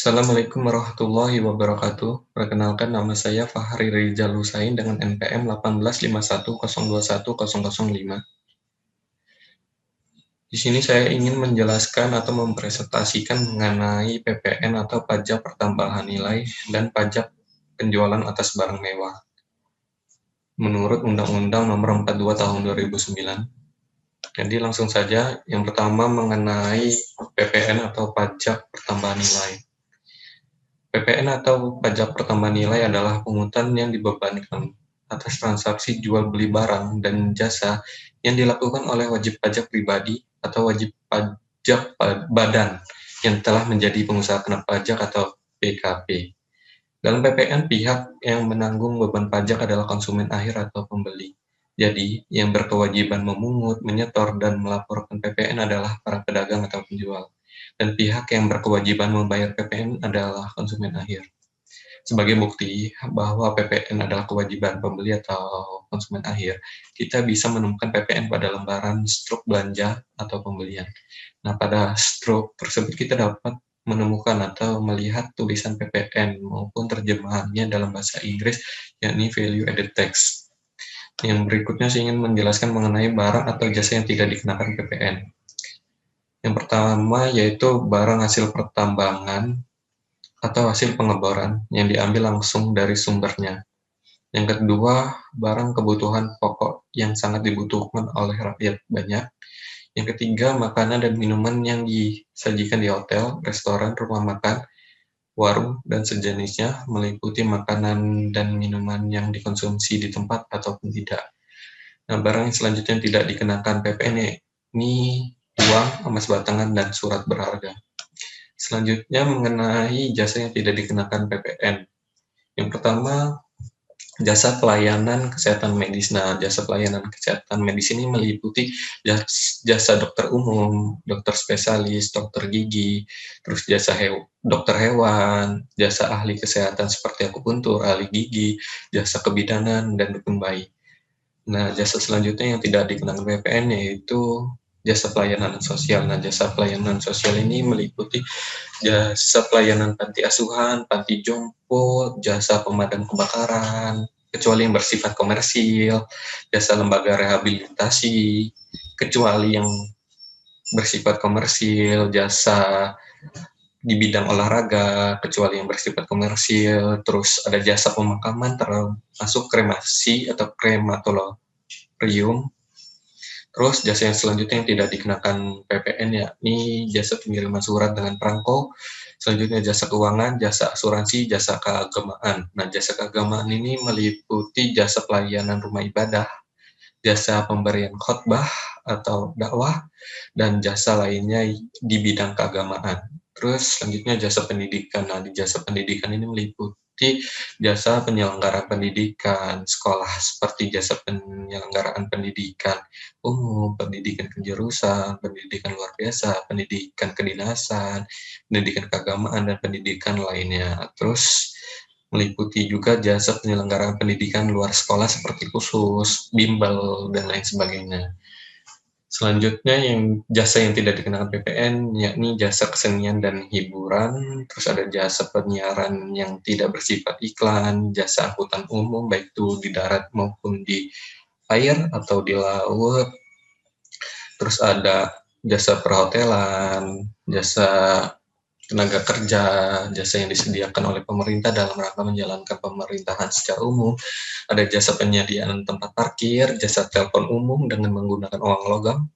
Assalamualaikum warahmatullahi wabarakatuh. Perkenalkan nama saya Fahri Rizal Husain dengan NPM 1851021005. Di sini saya ingin menjelaskan atau mempresentasikan mengenai PPN atau pajak pertambahan nilai dan pajak penjualan atas barang mewah. Menurut Undang-Undang Nomor 42 Tahun 2009. Jadi langsung saja, yang pertama mengenai PPN atau pajak pertambahan nilai. PPN atau pajak pertambahan nilai adalah pungutan yang dibebankan atas transaksi jual beli barang dan jasa yang dilakukan oleh wajib pajak pribadi atau wajib pajak badan yang telah menjadi pengusaha kena pajak atau PKP. Dalam PPN, pihak yang menanggung beban pajak adalah konsumen akhir atau pembeli. Jadi, yang berkewajiban memungut, menyetor, dan melaporkan PPN adalah para pedagang atau penjual. Dan pihak yang berkewajiban membayar PPN adalah konsumen akhir. Sebagai bukti bahwa PPN adalah kewajiban pembeli atau konsumen akhir, kita bisa menemukan PPN pada lembaran struk belanja atau pembelian. Nah, pada struk tersebut kita dapat menemukan atau melihat tulisan PPN maupun terjemahannya dalam bahasa Inggris, yakni Value Added Tax. Yang berikutnya saya ingin menjelaskan mengenai barang atau jasa yang tidak dikenakan PPN. Yang pertama yaitu barang hasil pertambangan atau hasil pengeboran yang diambil langsung dari sumbernya. Yang kedua, barang kebutuhan pokok yang sangat dibutuhkan oleh rakyat banyak. Yang ketiga, makanan dan minuman yang disajikan di hotel, restoran, rumah makan, warung, dan sejenisnya, meliputi makanan dan minuman yang dikonsumsi di tempat ataupun tidak. Nah, barang yang selanjutnya tidak dikenakan PPN ini uang, emas batangan, dan surat berharga. Selanjutnya mengenai jasa yang tidak dikenakan PPN. Yang pertama, jasa pelayanan kesehatan medis. Nah, jasa pelayanan kesehatan medis ini meliputi jasa dokter umum, dokter spesialis, dokter gigi, terus jasa dokter hewan, jasa ahli kesehatan seperti akupuntur, ahli gigi, jasa kebidanan, dan dukun bayi. Nah, jasa selanjutnya yang tidak dikenakan PPN yaitu jasa pelayanan sosial. Nah, jasa pelayanan sosial ini meliputi jasa pelayanan panti asuhan, panti jompo, jasa pemadam kebakaran, kecuali yang bersifat komersil, jasa lembaga rehabilitasi, kecuali yang bersifat komersil, jasa di bidang olahraga, kecuali yang bersifat komersil, terus ada jasa pemakaman termasuk kremasi atau krematorium. Terus jasa yang selanjutnya yang tidak dikenakan PPN yakni jasa pengiriman surat dengan perangko, selanjutnya jasa keuangan, jasa asuransi, jasa keagamaan. Nah, jasa keagamaan ini meliputi jasa pelayanan rumah ibadah, jasa pemberian khotbah atau dakwah, dan jasa lainnya di bidang keagamaan. Terus selanjutnya jasa pendidikan. Nah, di jasa pendidikan ini meliputi jasa penyelenggaraan pendidikan, sekolah seperti jasa penyelenggaraan pendidikan umum, pendidikan kejurusan, pendidikan luar biasa, pendidikan kedinasan, pendidikan keagamaan, dan pendidikan lainnya. Terus meliputi juga jasa penyelenggaraan pendidikan luar sekolah seperti khusus, bimbel, dan lain sebagainya. Selanjutnya jasa yang tidak dikenakan PPN yakni jasa kesenian dan hiburan, terus ada jasa penyiaran yang tidak bersifat iklan, jasa angkutan umum baik itu di darat maupun di air atau di laut, terus ada jasa perhotelan, jasa tenaga kerja, jasa yang disediakan oleh pemerintah dalam rangka menjalankan pemerintahan secara umum, ada jasa penyediaan tempat parkir, jasa telepon umum dengan menggunakan uang logam,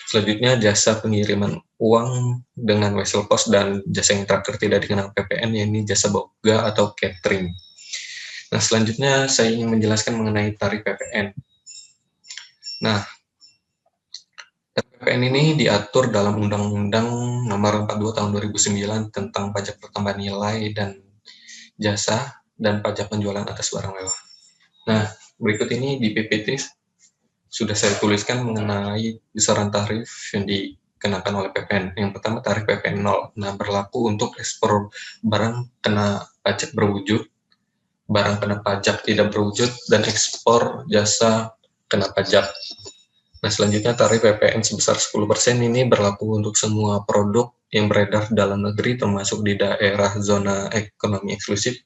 selanjutnya jasa pengiriman uang dengan wesel pos, dan jasa yang terakhir tidak dikenal PPN yaitu jasa boga atau catering. Nah, selanjutnya saya ingin menjelaskan mengenai tarif PPN. Nah, PPN ini diatur dalam Undang-Undang Nomor 42 Tahun 2009 tentang pajak pertambahan nilai dan jasa dan pajak penjualan atas barang mewah. Nah, berikut ini di PPT sudah saya tuliskan mengenai besaran tarif yang dikenakan oleh PPN. Yang pertama tarif PPN 0. Nah, berlaku untuk ekspor barang kena pajak berwujud, barang kena pajak tidak berwujud, dan ekspor jasa kena pajak. Nah, selanjutnya tarif PPN sebesar 10% ini berlaku untuk semua produk yang beredar dalam negeri termasuk di daerah zona ekonomi eksklusif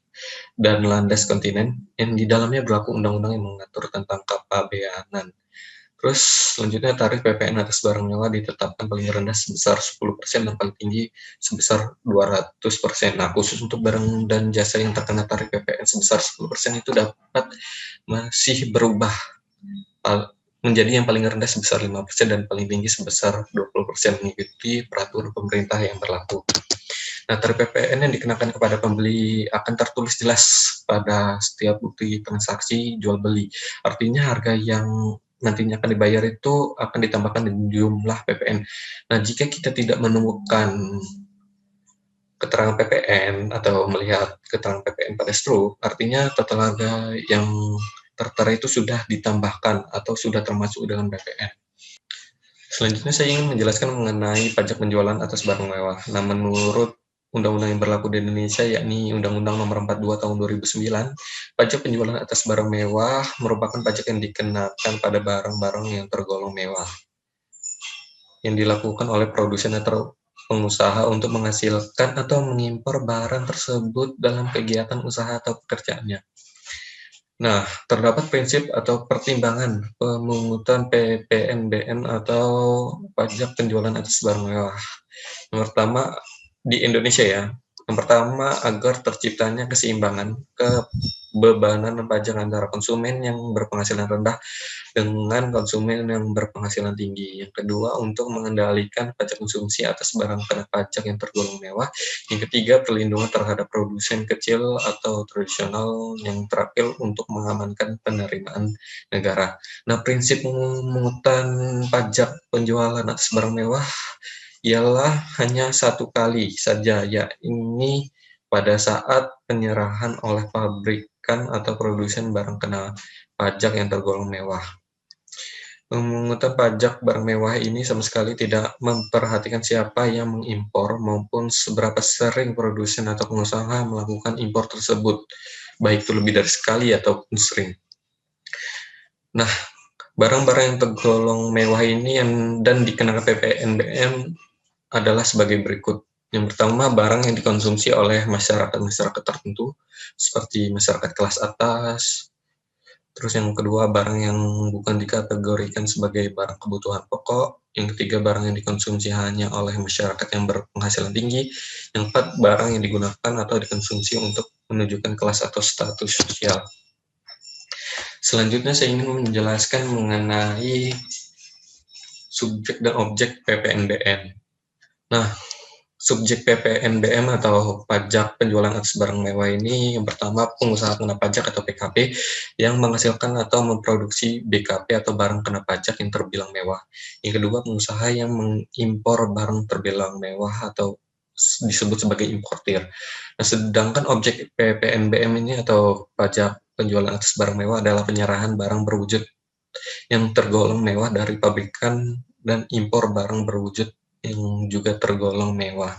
dan landas kontinen yang di dalamnya berlaku undang-undang yang mengatur tentang kepabeanan. Terus selanjutnya tarif PPN atas barang mewah ditetapkan paling rendah sebesar 10% dan paling tinggi sebesar 200%. Nah, khusus untuk barang dan jasa yang terkena tarif PPN sebesar 10% itu dapat masih berubah menjadi yang paling rendah sebesar 5% dan paling tinggi sebesar 20% mengikuti peraturan pemerintah yang berlaku. Nah, tarif PPN yang dikenakan kepada pembeli akan tertulis jelas pada setiap bukti transaksi jual beli. Artinya harga yang nantinya akan dibayar itu akan ditambahkan jumlah PPN. Nah, jika kita tidak menemukan keterangan PPN atau melihat keterangan PPN pada struk, artinya total harga yang tertera itu sudah ditambahkan atau sudah termasuk dalam PPN. Selanjutnya saya ingin menjelaskan mengenai pajak penjualan atas barang mewah. Nah, menurut undang-undang yang berlaku di Indonesia, yakni Undang-Undang Nomor 42 Tahun 2009, pajak penjualan atas barang mewah merupakan pajak yang dikenakan pada barang-barang yang tergolong mewah, yang dilakukan oleh produsen atau pengusaha untuk menghasilkan atau mengimpor barang tersebut dalam kegiatan usaha atau pekerjaannya. Nah, terdapat prinsip atau pertimbangan pemungutan PPNBM atau pajak penjualan atas barang mewah. Yang pertama, di Indonesia ya, yang pertama agar terciptanya keseimbangan kebebanan pajak antara konsumen yang berpenghasilan rendah dengan konsumen yang berpenghasilan tinggi. Yang kedua, untuk mengendalikan pajak konsumsi atas barang kena pajak yang tergolong mewah. Yang ketiga, perlindungan terhadap produsen kecil atau tradisional. Yang terakhir, untuk mengamankan penerimaan negara. Nah, prinsip pemungutan pajak penjualan atas barang mewah ialah hanya satu kali saja, yakni pada saat penyerahan oleh pabrikan atau produsen barang kena pajak yang tergolong mewah. Pemungutan pajak barang mewah ini sama sekali tidak memperhatikan siapa yang mengimpor maupun seberapa sering produsen atau pengusaha melakukan impor tersebut, baik itu lebih dari sekali ataupun sering. Nah, barang-barang yang tergolong mewah ini dan dikenakan PPNBM adalah sebagai berikut. Yang pertama, barang yang dikonsumsi oleh masyarakat tertentu, seperti masyarakat kelas atas. Terus yang kedua, barang yang bukan dikategorikan sebagai barang kebutuhan pokok. Yang ketiga, barang yang dikonsumsi hanya oleh masyarakat yang berpenghasilan tinggi. Yang keempat, barang yang digunakan atau dikonsumsi untuk menunjukkan kelas atau status sosial. Selanjutnya saya ingin menjelaskan mengenai subjek dan objek PPNBM. Nah, subjek PPNBM atau pajak penjualan atas barang mewah ini yang pertama pengusaha kena pajak atau PKP yang menghasilkan atau memproduksi BKP atau barang kena pajak yang terbilang mewah. Yang kedua pengusaha yang mengimpor barang terbilang mewah atau disebut sebagai importir. Nah, sedangkan objek PPNBM ini atau pajak penjualan atas barang mewah adalah penyerahan barang berwujud yang tergolong mewah dari pabrikan dan impor barang berwujud yang juga tergolong mewah.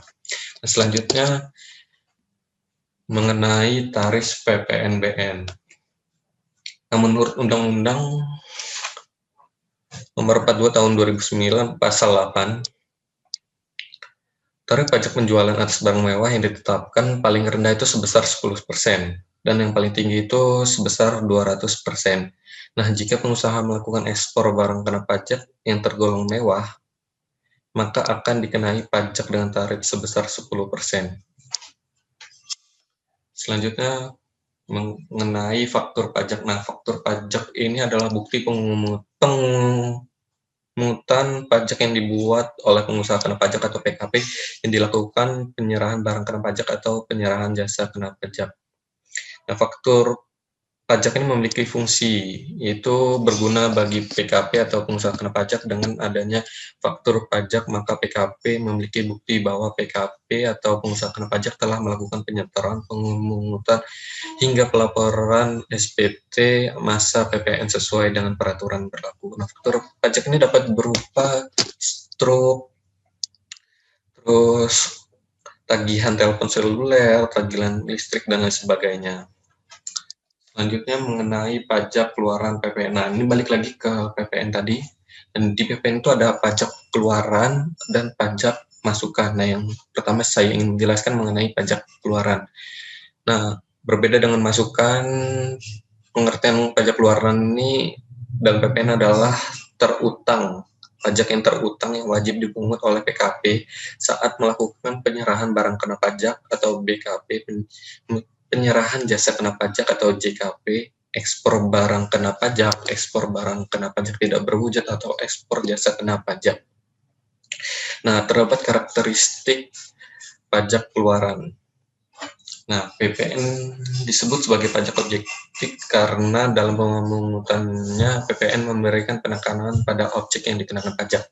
Nah, selanjutnya mengenai tarif PPNBM. Nah, menurut Undang-Undang Nomor 42 Tahun 2009 Pasal 8, tarif pajak penjualan atas barang mewah yang ditetapkan paling rendah itu sebesar 10% dan yang paling tinggi itu sebesar 200%. Nah, jika pengusaha melakukan ekspor barang kena pajak yang tergolong mewah, maka akan dikenai pajak dengan tarif sebesar 10%. Selanjutnya mengenai faktur pajak. Nah, faktur pajak ini adalah bukti pemungutan pajak yang dibuat oleh pengusaha kena pajak atau PKP yang dilakukan penyerahan barang kena pajak atau penyerahan jasa kena pajak. Nah, faktur pajak ini memiliki fungsi, yaitu berguna bagi PKP atau pengusaha kena pajak. Dengan adanya faktur pajak, maka PKP memiliki bukti bahwa PKP atau pengusaha kena pajak telah melakukan penyetoran, pemungutan, hingga pelaporan SPT masa PPN sesuai dengan peraturan berlaku. Nah, faktur pajak ini dapat berupa struk, terus tagihan telepon seluler, tagihan listrik, dan lain sebagainya. Selanjutnya mengenai pajak keluaran PPN. Nah, ini balik lagi ke PPN tadi. Dan di PPN itu ada pajak keluaran dan pajak masukan. Nah, yang pertama saya ingin menjelaskan mengenai pajak keluaran. Nah, berbeda dengan masukan, pengertian pajak keluaran ini dalam PPN adalah terutang, pajak yang terutang yang wajib dipungut oleh PKP saat melakukan penyerahan barang kena pajak atau BKP, penyerahan jasa kena pajak atau JKP, ekspor barang kena pajak, ekspor barang kena pajak tidak berwujud atau ekspor jasa kena pajak. Nah, terdapat karakteristik pajak keluaran. Nah, PPN disebut sebagai pajak objektif karena dalam pemungutannya PPN memberikan penekanan pada objek yang dikenakan pajak.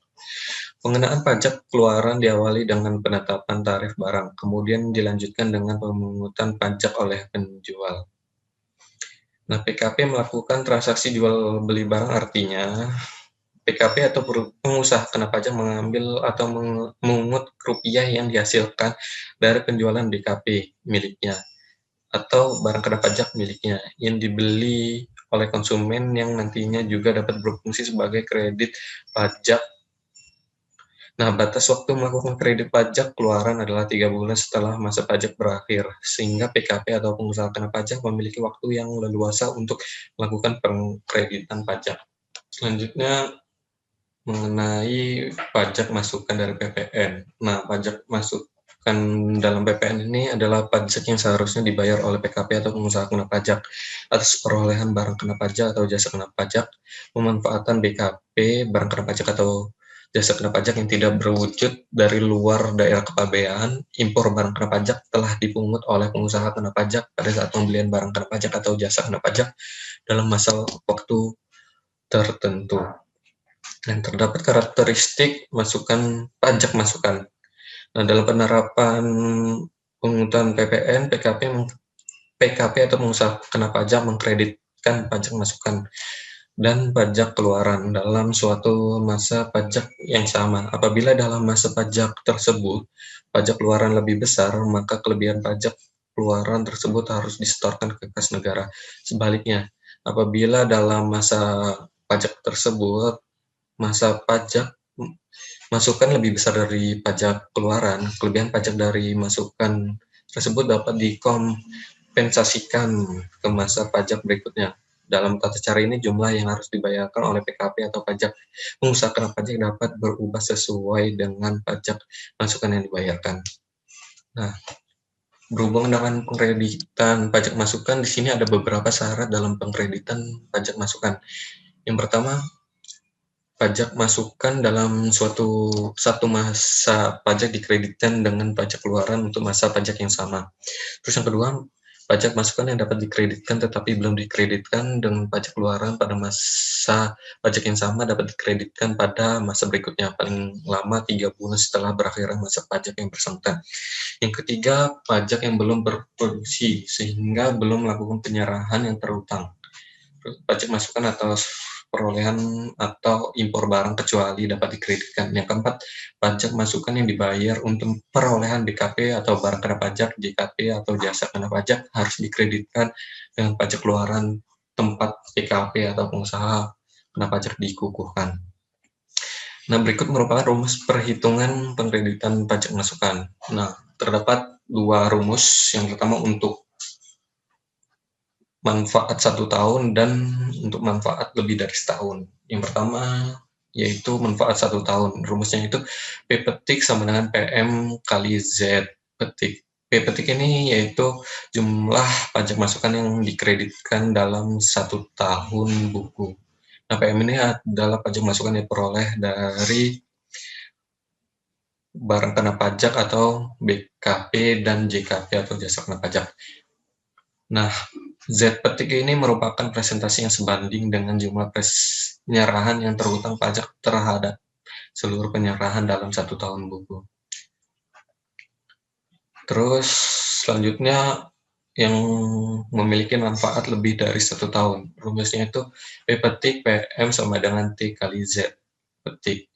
Pengenaan pajak keluaran diawali dengan penetapan tarif barang, kemudian dilanjutkan dengan pemungutan pajak oleh penjual. Nah, PKP melakukan transaksi jual beli barang, artinya PKP atau pengusaha kena pajak mengambil atau mengungut rupiah yang dihasilkan dari penjualan BKP miliknya atau barang kena pajak miliknya yang dibeli oleh konsumen yang nantinya juga dapat berfungsi sebagai kredit pajak. Nah, batas waktu melakukan kredit pajak keluaran adalah 3 bulan setelah masa pajak berakhir, sehingga PKP atau pengusaha kena pajak memiliki waktu yang leluasa untuk melakukan pengkreditan pajak. Selanjutnya, mengenai pajak masukan dari PPN. Nah, pajak masukan dalam PPN ini adalah pajak yang seharusnya dibayar oleh PKP atau pengusaha kena pajak atas perolehan barang kena pajak atau jasa kena pajak, pemanfaatan BKP, barang kena pajak atau jasa kena pajak yang tidak berwujud dari luar daerah kepabean, impor barang kena pajak telah dipungut oleh pengusaha kena pajak pada saat pembelian barang kena pajak atau jasa kena pajak dalam masa waktu tertentu. Dan terdapat karakteristik pajak masukan. Nah, dalam penerapan pungutan PPN, PKP atau pengusaha kena pajak mengkreditkan pajak masukan dan pajak keluaran dalam suatu masa pajak yang sama. Apabila dalam masa pajak tersebut pajak keluaran lebih besar, maka kelebihan pajak keluaran tersebut harus disetorkan ke kas negara. Sebaliknya, apabila dalam masa pajak tersebut masa pajak masukan lebih besar dari pajak keluaran, kelebihan pajak dari masukan tersebut dapat dikompensasikan ke masa pajak berikutnya. Dalam tata cara ini, jumlah yang harus dibayarkan oleh PKP atau pajak pengusaha kena pajak dapat berubah sesuai dengan pajak masukan yang dibayarkan. Nah, berhubungan dengan pengkreditan pajak masukan, di sini ada beberapa syarat dalam pengkreditan pajak masukan. Yang pertama, pajak masukan dalam satu masa pajak dikreditkan dengan pajak keluaran untuk masa pajak yang sama. Terus yang kedua, pajak masukan yang dapat dikreditkan tetapi belum dikreditkan dengan pajak keluaran pada masa pajak yang sama dapat dikreditkan pada masa berikutnya, paling lama 3 bulan setelah berakhirnya masa pajak yang bersangkutan. Yang ketiga, pajak yang belum berproduksi sehingga belum melakukan penyerahan yang terutang. Pajak masukan atau perolehan atau impor barang kecuali dapat dikreditkan. Yang keempat, pajak masukan yang dibayar untuk perolehan BKP atau barang kena pajak, JKP atau jasa kena pajak harus dikreditkan dengan pajak keluaran tempat PKP atau pengusaha kena pajak dikukuhkan. Nah, berikut merupakan rumus perhitungan pengkreditan pajak masukan. Nah, terdapat 2 rumus. Yang pertama untuk manfaat 1 tahun dan untuk manfaat lebih dari setahun. Yang pertama yaitu manfaat 1 tahun. Rumusnya itu P petik sama dengan PM kali Z petik. P petik ini yaitu jumlah pajak masukan yang dikreditkan dalam 1 tahun buku. Nah, PM ini adalah pajak masukan yang diperoleh dari barang kena pajak atau BKP dan JKP atau jasa kena pajak. Nah, Z petik ini merupakan presentasi yang sebanding dengan jumlah penyerahan yang terutang pajak terhadap seluruh penyerahan dalam 1 tahun buku. Terus selanjutnya yang memiliki manfaat lebih dari 1 tahun. Rumusnya itu P petik PM sama dengan T kali Z petik.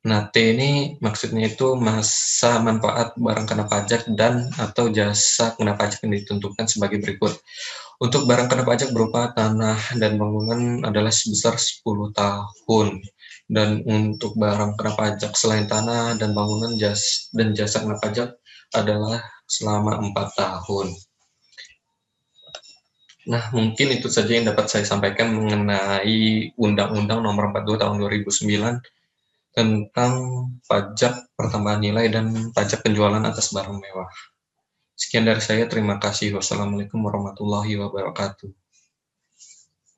Nah, T ini maksudnya itu masa manfaat barang kena pajak dan atau jasa kena pajak yang ditentukan sebagai berikut. Untuk barang kena pajak berupa tanah dan bangunan adalah sebesar 10 tahun. Dan untuk barang kena pajak selain tanah dan bangunan dan jasa kena pajak adalah selama 4 tahun. Nah, mungkin itu saja yang dapat saya sampaikan mengenai Undang-Undang Nomor 42 Tahun 2009 tentang pajak pertambahan nilai dan pajak penjualan atas barang mewah. Sekian dari saya, terima kasih. Wassalamualaikum warahmatullahi wabarakatuh.